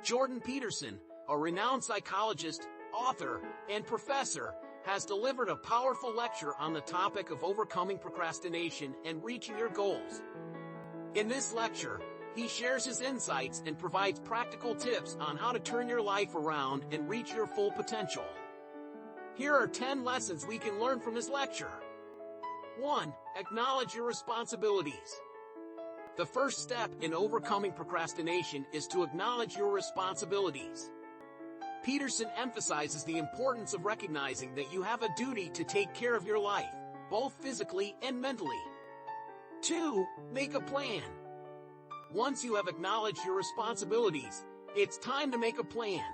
Jordan Peterson, a renowned psychologist, author, and professor, has delivered a powerful lecture on the topic of overcoming procrastination and reaching your goals. In this lecture, he shares his insights and provides practical tips on how to turn your life around and reach your full potential. Here are 10 lessons we can learn from his lecture. 1. Acknowledge your responsibilities. The first step in overcoming procrastination is to acknowledge your responsibilities. Peterson emphasizes the importance of recognizing that you have a duty to take care of your life, both physically and mentally. 2. Make a plan. Once you have acknowledged your responsibilities, it's time to make a plan.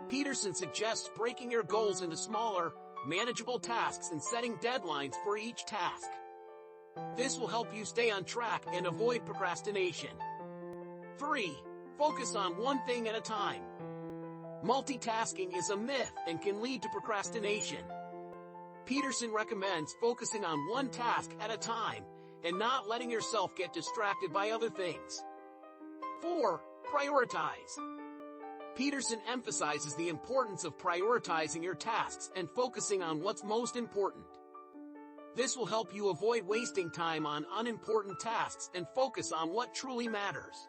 Peterson suggests breaking your goals into smaller, manageable tasks and setting deadlines for each task. This will help you stay on track and avoid procrastination. 3. Focus on one thing at a time. Multitasking is a myth and can lead to procrastination. Peterson recommends focusing on one task at a time and not letting yourself get distracted by other things. 4. Prioritize. Peterson emphasizes the importance of prioritizing your tasks and focusing on what's most important. This will help you avoid wasting time on unimportant tasks and focus on what truly matters.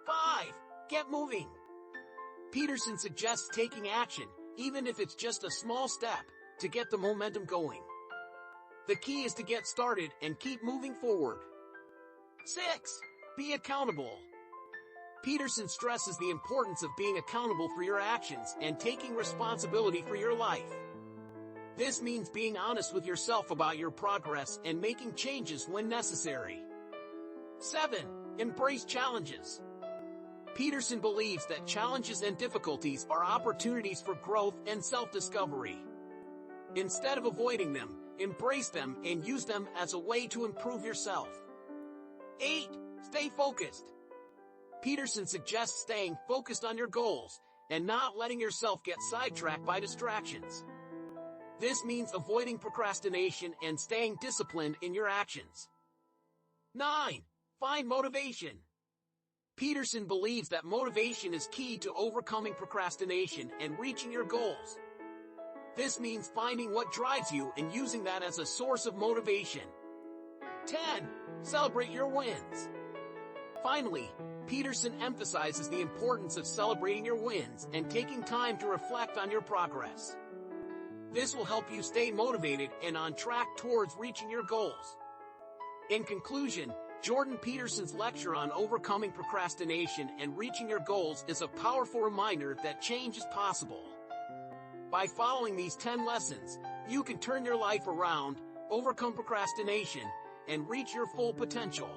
5. Get moving. Peterson suggests taking action, even if it's just a small step, to get the momentum going. The key is to get started and keep moving forward. 6. Be accountable. Peterson stresses the importance of being accountable for your actions and taking responsibility for your life. This means being honest with yourself about your progress and making changes when necessary. 7. Embrace challenges. Peterson believes that challenges and difficulties are opportunities for growth and self-discovery. Instead of avoiding them, embrace them and use them as a way to improve yourself. 8. Stay focused. Peterson suggests staying focused on your goals and not letting yourself get sidetracked by distractions. This means avoiding procrastination and staying disciplined in your actions. 9. Find motivation. Peterson believes that motivation is key to overcoming procrastination and reaching your goals. This means finding what drives you and using that as a source of motivation. 10. Celebrate your wins. Finally, Peterson emphasizes the importance of celebrating your wins and taking time to reflect on your progress. This will help you stay motivated and on track towards reaching your goals. In conclusion, Jordan Peterson's lecture on overcoming procrastination and reaching your goals is a powerful reminder that change is possible. By following these 10 lessons, you can turn your life around, overcome procrastination, and reach your full potential.